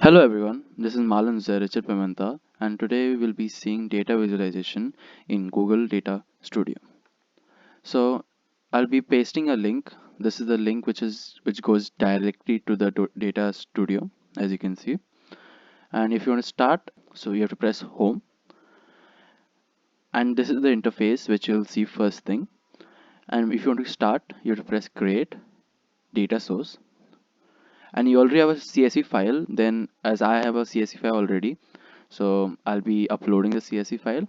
Hello everyone, this is Malan Richard Pimenta, and today we will be seeing data visualization in Google Data Studio. So I'll be pasting a link. This is the link which goes directly to the Data Studio, as you can see. And if you want to start, so you have to press Home, and this is the interface which you'll see first thing. And if you want to start, you have to press Create Data Source, and you already have a CSV file. Then, as I have a CSV file already, so I'll be uploading the CSV file.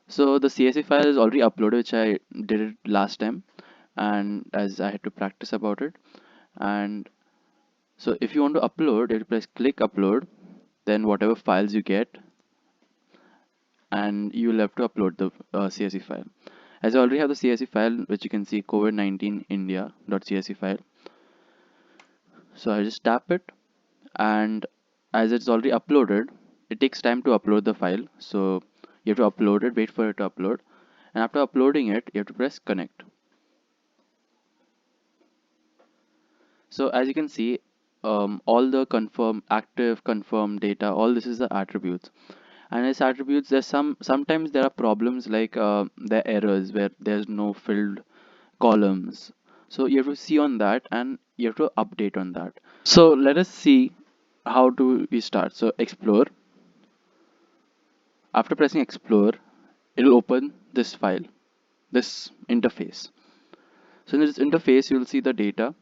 So the CSV file is already uploaded, which I did it last time, and as I had to practice about it. And so if you want to upload, you press click upload, then whatever files you get, and you will have to upload the CSV file. As I already have the CSV file, which you can see COVID-19 India.csv file. So I just tap it, and as it's already uploaded, it takes time to upload the file. So you have to upload it, wait for it to upload, and after uploading it, you have to press connect. So as you can see, all the confirm, active, confirm data, all this is the attributes. And as attributes, there's sometimes there are problems like there are errors where there's no filled columns. So you have to see on that and you have to update on that. So let us see how do we start. So explore. After pressing explore, it'll open this file, this interface. So in this interface, you'll see the data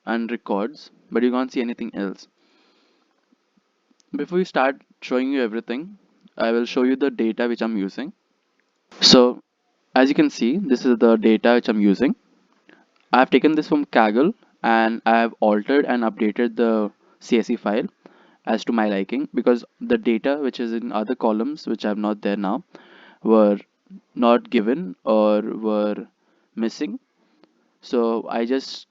and records, but you can't see anything else. Before we start showing you everything, I will show you the data which I'm using. So as you can see, this is the data which I'm using. I have taken this from Kaggle and I have altered and updated the CSV file as to my liking, because the data which is in other columns which are not there now were not given or were missing. So I just,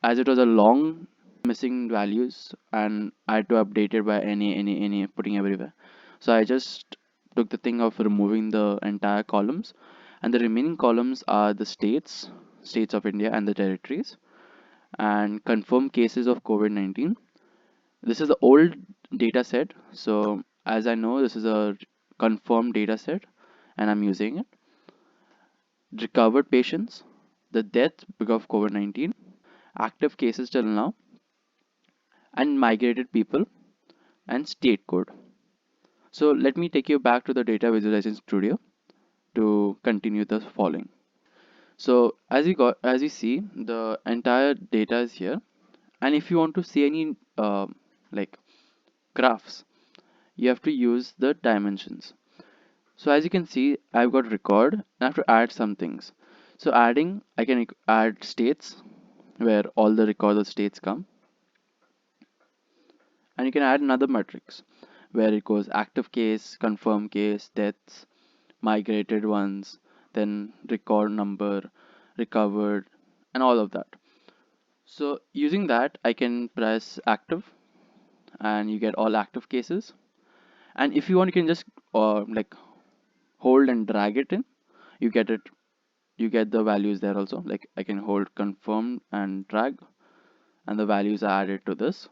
as it was a long missing values and I had to update it by any putting everywhere. So I just took the thing of removing the entire columns, and the remaining columns are the states of India and the territories, and confirmed cases of COVID-19. This is the old data set. So as I know, this is a confirmed data set and I'm using it. Recovered patients, the death because of COVID-19, active cases till now, and migrated people, and state code. So let me take you back to the data visualization studio to continue the following. So as you see, the entire data is here, and if you want to see any like graphs, you have to use the dimensions. So as you can see, I've got record and I have to add some things. So adding, I can add states where all the recorded states come, and you can add another matrix where it goes active case, confirmed case, deaths, migrated ones, then record number, recovered, and all of that. So using that, I can press active and you get all active cases. And if you want, you can just like hold and drag it in. You get it. You get the values there also. Like I can hold confirmed and drag, and the values are added to this.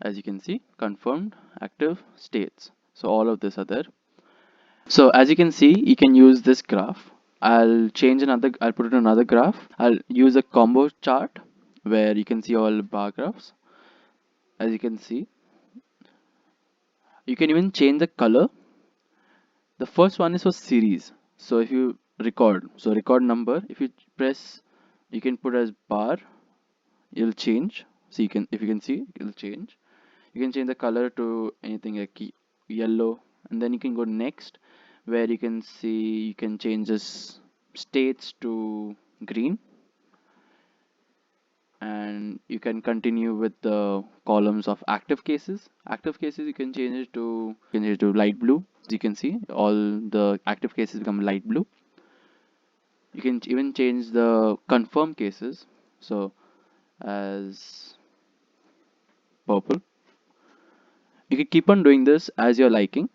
As you can see, confirmed, active, states. So all of this are there. So as you can see, you can use this graph. I'll put it in another graph. I'll use a combo chart where you can see all bar graphs. As you can see, you can even change the color. The first one is for series. So if you record, so record number, if you press, you can put as bar, it'll change. So you can, if you can see, it'll change. You can change the color to anything like yellow, and then you can go next where you can see you can change this states to green, and you can continue with the columns of active cases. Active cases you can change it to light blue. As you can see, all the active cases become light blue. You can even change the confirm cases, so as purple. You can keep on doing this as you're liking.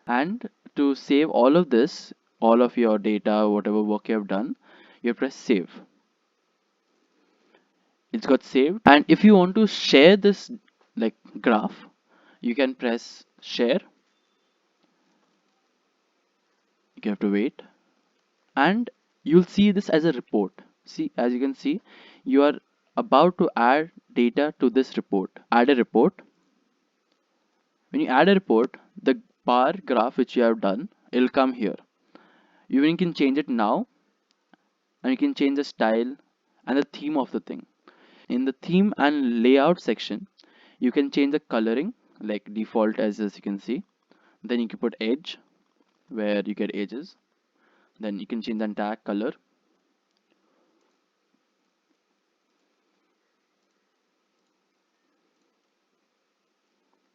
And to save all of this, all of your data, whatever work you have done, you press save. it's got saved. And if you want to share this like graph, you can press share. You have to wait, and you'll see this as a report. See, as you can see, you are about to add data to this report. Add a report. When you add a report, the bar graph which you have done, it'll come here. You even can change it now, and you can change the style and the theme of the thing. In the theme and layout section, you can change the coloring like default as you can see. Then you can put edge where you get edges. Then you can change the entire color.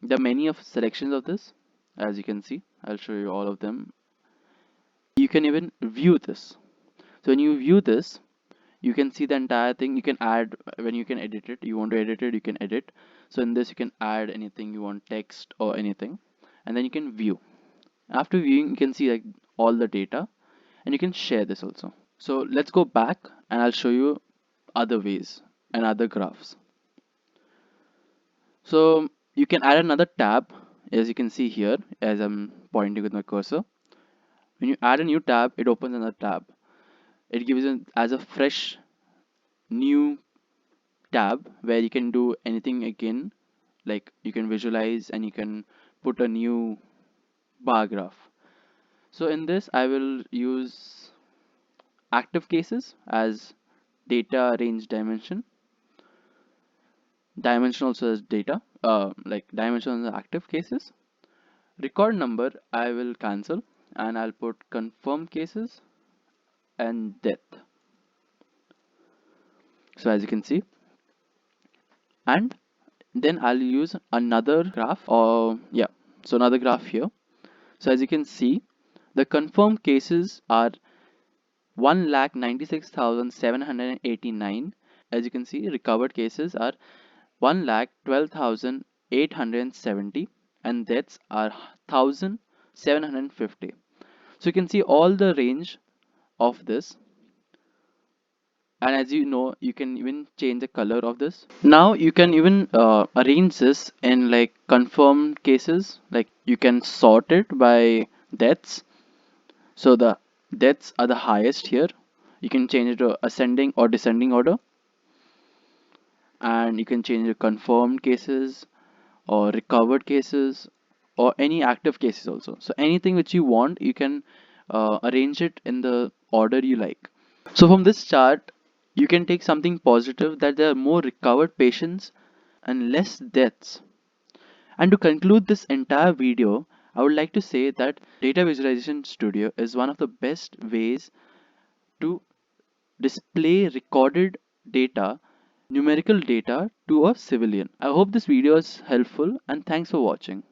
There are many of selections of this, as you can see. I'll show you all of them. You can even view this. So when you view this, you can see the entire thing. You can add, when you can edit it, you want to edit it, you can edit. So in this you can add anything you want, text or anything, and then you can view. After viewing, you can see like all the data, and you can share this also. So let's go back and I'll show you other ways and other graphs. So you can add another tab, as you can see here as I'm pointing with my cursor. When you add a new tab, it opens another tab. It gives it as a fresh new tab where you can do anything again, like you can visualize and you can put a new bar graph. So in this I will use active cases as data range dimension. Dimension also as data, like dimension as active cases. Record number I will cancel, and I'll put confirm cases and death. So as you can see, and then I'll use another graph, or yeah, so another graph here. So as you can see, the confirmed cases are 1,96,789. As you can see, recovered cases are 1,12,870, and deaths are 1,750. So you can see all the range of this, and as you know, you can even change the color of this. Now you can even arrange this in like confirmed cases, like you can sort it by deaths. So the deaths are the highest here. You can change it to ascending or descending order, and you can change the confirmed cases or recovered cases or any active cases also. So anything which you want, you can arrange it in the order you like. So from this chart, you can take something positive, that there are more recovered patients and less deaths. And to conclude this entire video, I would like to say that Data Visualization Studio is one of the best ways to display recorded data, numerical data to a civilian. I hope this video is helpful, and thanks for watching.